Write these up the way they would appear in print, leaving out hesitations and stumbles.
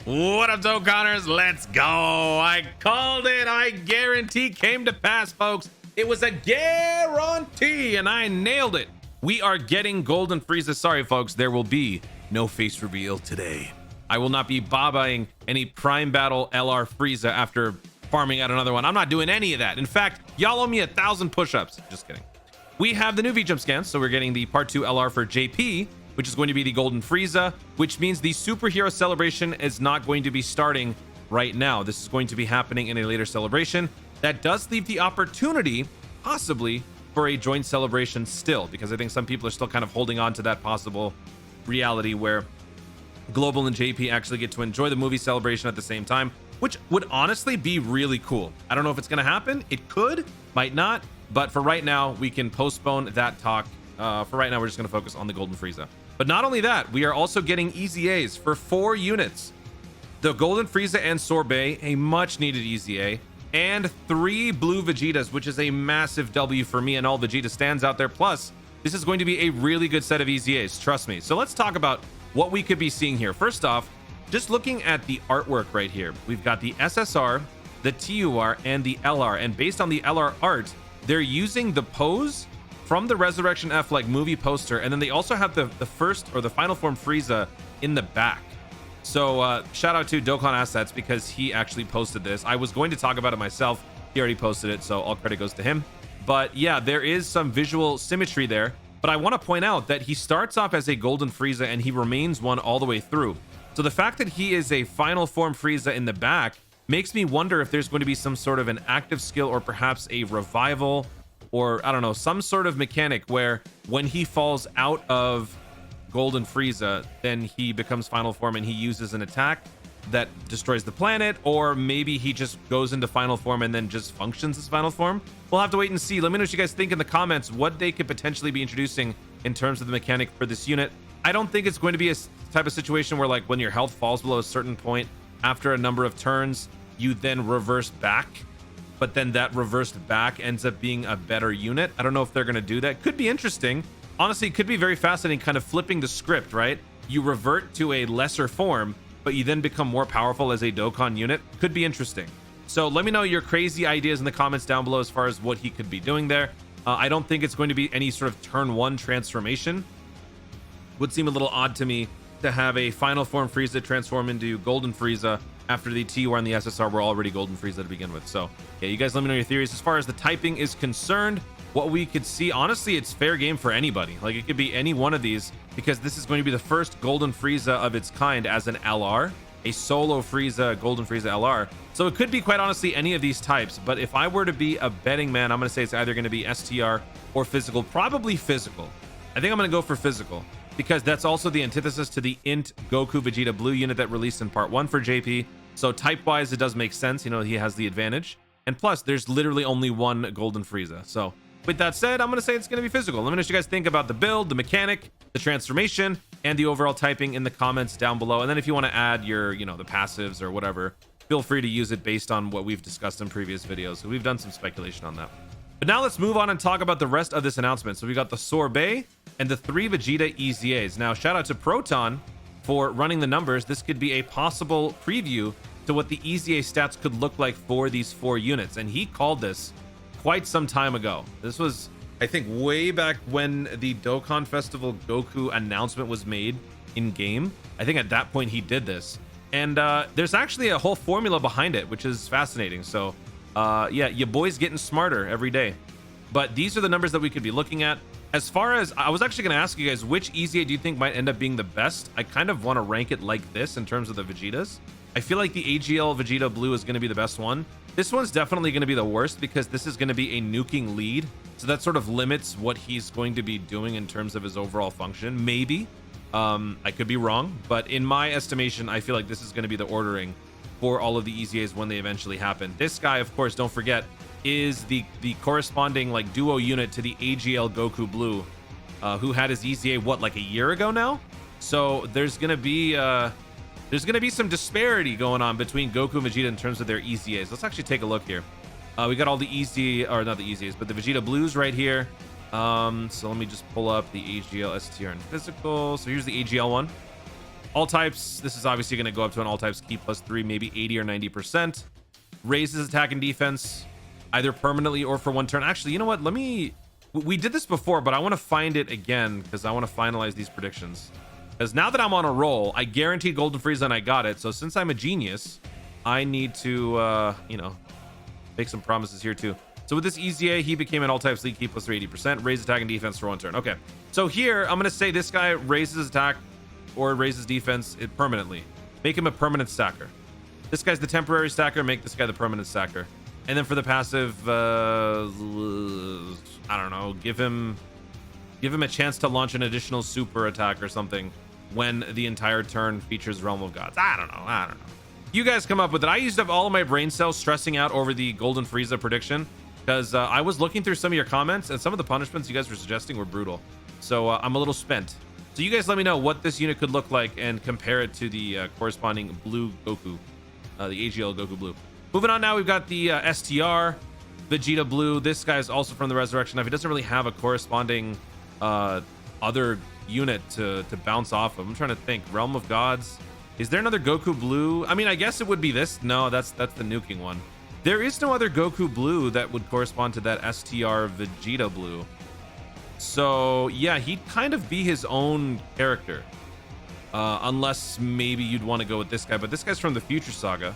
What up, Dokkaners? Let's go. I called it. I guarantee came to pass, folks. It was a guarantee, and I nailed it. We are getting Golden Frieza. Sorry, folks. There will be no face reveal today. I will not be babaing any Prime Battle LR Frieza after farming out another one. I'm not doing any of that. In fact, y'all owe me 1,000 push-ups. Just kidding. We have the new V-Jump scans, so we're getting the Part 2 LR for JP, which is going to be the Golden Frieza, which means the superhero celebration is not going to be starting right now. This is going to be happening in a later celebration. That does leave the opportunity, possibly, for a joint celebration still, because I think some people are still kind of holding on to that possible reality where Global and JP actually get to enjoy the movie celebration at the same time, which would honestly be really cool. I don't know if it's going to happen. It could, might not, but for right now, we can postpone that talk. For right now, we're just going to focus on the Golden Frieza. But not only that, we are also getting EZAs for 4 units. The Golden Frieza and Sorbet, a much needed EZA, and 3 blue Vegetas, which is a massive W for me and all Vegeta stands out there. Plus, this is going to be a really good set of EZAs, trust me. So let's talk about what we could be seeing here. First off, just looking at the artwork right here, we've got the SSR, the TUR, and the LR. And based on the LR art, they're using the pose from the Resurrection F like movie poster, and then they also have the first or the final form Frieza in the back. So shout out to Dokkan Assets because he actually posted this. I was going to talk about it myself. He already posted it, so all credit goes to him. But yeah, there is some visual symmetry there. But I want to point out that he starts off as a Golden Frieza and he remains one all the way through. So the fact that he is a final form Frieza in the back makes me wonder if there's going to be some sort of an active skill or perhaps a revival, or I don't know, some sort of mechanic where when he falls out of Golden Frieza, then he becomes final form and he uses an attack that destroys the planet, or maybe he just goes into final form and then just functions as final form. We'll have to wait and see. Let me know what you guys think in the comments, what they could potentially be introducing in terms of the mechanic for this unit. I don't think it's going to be a type of situation where like when your health falls below a certain point after a number of turns, you then reverse back, but then that reversed back ends up being a better unit. I don't know if they're going to do that. Could be interesting. Honestly, it could be very fascinating, kind of flipping the script, right? You revert to a lesser form, but you then become more powerful as a Dokkan unit. Could be interesting. So let me know your crazy ideas in the comments down below as far as what he could be doing there. I don't think it's going to be any sort of turn 1 transformation. Would seem a little odd to me to have a final form Frieza transform into Golden Frieza after the TUR and the SSR were already Golden Frieza to begin with. So yeah, you guys let me know your theories. As far as the typing is concerned, what we could see, honestly, it's fair game for anybody. Like it could be any one of these because this is going to be the first Golden Frieza of its kind as an LR, a solo Frieza, Golden Frieza LR. So it could be quite honestly any of these types. But if I were to be a betting man, I'm going to say it's either going to be STR or physical, probably physical. I think I'm going to go for physical because that's also the antithesis to the Int Goku Vegeta Blue unit that released in part 1 for JP. So type wise, it does make sense. You know, he has the advantage. And plus, there's literally only one Golden Frieza. So with that said, I'm going to say it's going to be physical. Let me know what you guys think about the build, the mechanic, the transformation, and the overall typing in the comments down below. And then if you want to add your, you know, the passives or whatever, feel free to use it based on what we've discussed in previous videos. So we've done some speculation on that. But now let's move on and talk about the rest of this announcement. So we got the Sorbet and the 3 Vegeta EZAs. Now, shout out to Proton for running the numbers. This could be a possible preview to what the EZA stats could look like for these 4 units. And he called this quite some time ago. This was, I think, way back when the Dokkan Festival Goku announcement was made in game. I think at that point he did this. And there's actually a whole formula behind it, which is fascinating. So yeah, your boy's getting smarter every day. But these are the numbers that we could be looking at. As far as, I was actually going to ask you guys, which EZA do you think might end up being the best? I kind of want to rank it like this in terms of the Vegetas. I feel like the AGL Vegeta Blue is going to be the best one. This one's definitely going to be the worst because this is going to be a nuking lead. So that sort of limits what he's going to be doing in terms of his overall function. Maybe. I could be wrong. But in my estimation, I feel like this is going to be the ordering for all of the EZAs when they eventually happen. This guy, of course, don't forget, is the corresponding like duo unit to the AGL Goku Blue, who had his EZA, what, like a year ago now? So there's going to be some disparity going on between Goku and Vegeta in terms of their EZAs. Let's actually take a look here. We got all the EZ, or not the EZAs, but the Vegeta Blues right here. So let me just pull up the AGL, STR, and physical. So here's the AGL one. All types, this is obviously going to go up to an all types key +3, maybe 80 or 90%. Raises attack and defense, either permanently or for one turn. Actually, you know what? We did this before, but I want to find it again because I want to finalize these predictions. Because now that I'm on a roll, I guaranteed Golden Frieza and I got it. So since I'm a genius, I need to, you know, make some promises here too. So with this EZA, he became an all types league key +3, 80%, raise attack and defense for one turn. Okay, so here I'm going to say this guy raises attack or raises defense permanently. Make him a permanent stacker. This guy's the temporary stacker, make this guy the permanent stacker. And then for the passive, I don't know, give him a chance to launch an additional super attack or something when the entire turn features Realm of Gods. I don't know. You guys come up with it. I used up all of my brain cells stressing out over the Golden Frieza prediction because I was looking through some of your comments and some of the punishments you guys were suggesting were brutal. So I'm a little spent. So you guys let me know what this unit could look like and compare it to the corresponding blue Goku, the AGL Goku Blue. Moving on now, we've got the STR, Vegeta Blue. This guy is also from the Resurrection Knife. He doesn't really have a corresponding other unit to bounce off of. I'm trying to think. Realm of Gods. Is there another Goku Blue? I mean, I guess it would be this. No, that's the nuking one. There is no other Goku Blue that would correspond to that STR Vegeta Blue. So yeah, he'd kind of be his own character. Unless maybe you'd want to go with this guy, but this guy's from the Future Saga.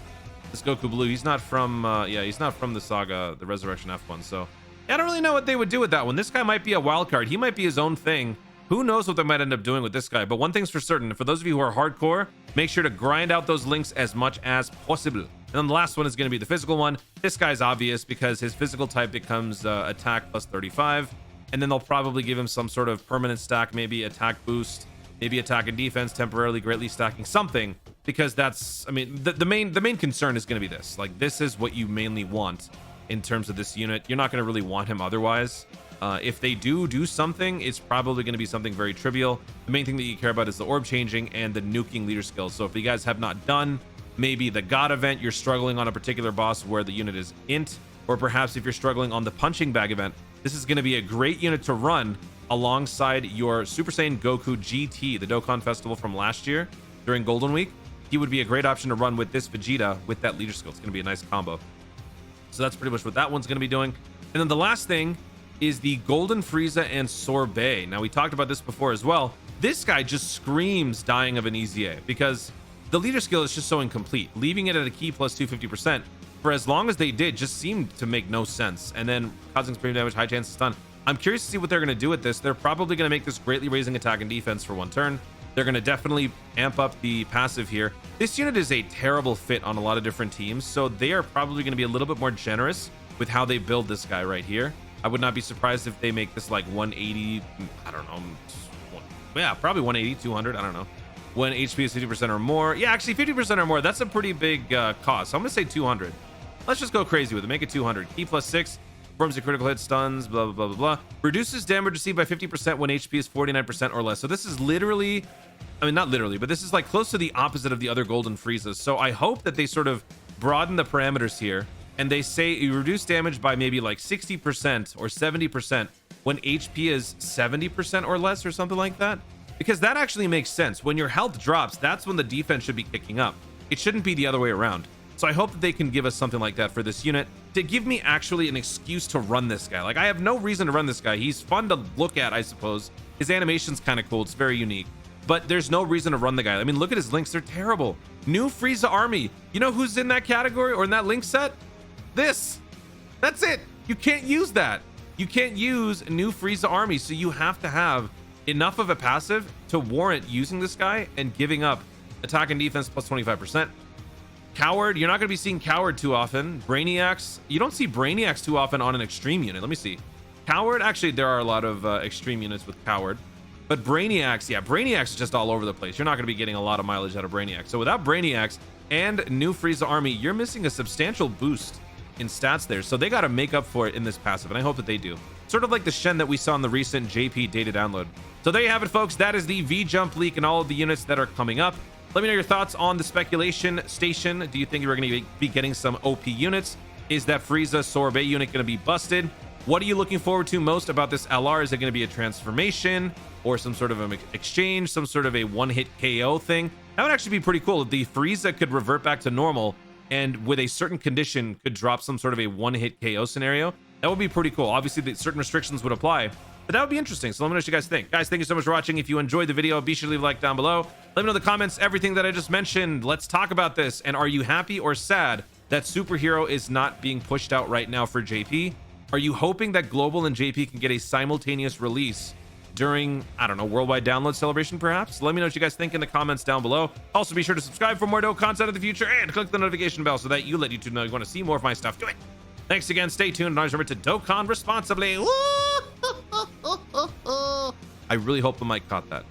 This Goku Blue, he's not from he's not from the saga, the Resurrection F1. So yeah, I don't really know what they would do with that one. This guy might be a wild card. He might be his own thing. Who knows what they might end up doing with this guy? But one thing's for certain, for those of you who are hardcore, make sure to grind out those links as much as possible. And then the last one is going to be the physical one. This guy's obvious because his physical type becomes attack +35, and then they'll probably give him some sort of permanent stack, maybe attack boost, maybe attack and defense, temporarily greatly stacking something, because that's, I mean, the main concern is going to be this. Like, this is what you mainly want in terms of this unit. You're not going to really want him otherwise. If they do something, it's probably going to be something very trivial. The main thing that you care about is the orb changing and the nuking leader skills. So if you guys have not done maybe the God event, you're struggling on a particular boss where the unit is int, or perhaps if you're struggling on the punching bag event, this is going to be a great unit to run alongside your Super Saiyan Goku GT, the Dokkan Festival from last year during Golden Week. He would be a great option to run with this Vegeta with that leader skill. It's going to be a nice combo. So that's pretty much what that one's going to be doing. And then the last thing is the Golden Frieza and Sorbet. Now, we talked about this before as well. This guy just screams dying of an EZA because the leader skill is just so incomplete. Leaving it at a key +250% for as long as they did just seemed to make no sense. And then causing supreme damage, high chance of stun. I'm curious to see what they're going to do with this. They're probably going to make this greatly raising attack and defense for one turn. They're going to definitely amp up the passive here. This unit is a terrible fit on a lot of different teams, so they are probably going to be a little bit more generous with how they build this guy right here. I would not be surprised if they make this like 180, I don't know. Yeah, probably 180, 200, I don't know. When HP is 50% or more. Yeah, actually 50% or more, that's a pretty big cost. So I'm going to say 200. Let's just go crazy with it. Make it 200. Key +6. Performs a critical hit, stuns, blah, blah, blah, blah, blah. Reduces damage received by 50% when HP is 49% or less. So this is literally, I mean, not literally, but this is like close to the opposite of the other Golden Friezas. So I hope that they sort of broaden the parameters here and they say you reduce damage by maybe like 60% or 70% when HP is 70% or less or something like that. Because that actually makes sense. When your health drops, that's when the defense should be kicking up. It shouldn't be the other way around. So I hope that they can give us something like that for this unit to give me actually an excuse to run this guy. Like, I have no reason to run this guy. He's fun to look at, I suppose. His animation's kind of cool. It's very unique. But there's no reason to run the guy. I mean, look at his links. They're terrible. New Frieza Army. You know who's in that category or in that link set? This. That's it. You can't use that. You can't use New Frieza Army. So you have to have enough of a passive to warrant using this guy and giving up attack and defense +25%. Coward, you're not going to be seeing Coward too often. Brainiacs, you don't see Brainiacs too often on an extreme unit. Let me see. Coward, actually, there are a lot of extreme units with Coward. But Brainiacs, yeah, Brainiacs is just all over the place. You're not going to be getting a lot of mileage out of Brainiacs. So without Brainiacs and New Frieza Army, you're missing a substantial boost in stats there. So they got to make up for it in this passive, and I hope that they do. Sort of like the Shen that we saw in the recent JP data download. So there you have it, folks. That is the V-Jump leak and all of the units that are coming up. Let me know your thoughts on the speculation station. Do you think we're going to be getting some OP units? Is that Frieza Sorbet unit going to be busted? What are you looking forward to most about this LR? Is it going to be a transformation or some sort of an exchange, some sort of a one-hit KO thing? That would actually be pretty cool. The Frieza could revert back to normal and with a certain condition could drop some sort of a one-hit KO scenario. That would be pretty cool. Obviously, certain restrictions would apply, but that would be interesting. So let me know what you guys think. Guys, thank you so much for watching. If you enjoyed the video, be sure to leave a like down below. Let me know in the comments everything that I just mentioned. Let's talk about this. And are you happy or sad that Superhero is not being pushed out right now for JP? Are you hoping that Global and JP can get a simultaneous release during, I don't know, worldwide download celebration perhaps? Let me know what you guys think in the comments down below. Also, be sure to subscribe for more dope content in the future and click the notification bell so that you let YouTube know you want to see more of my stuff. Do it. Thanks again. Stay tuned and always remember to Dokkan responsibly. I really hope the mic caught that.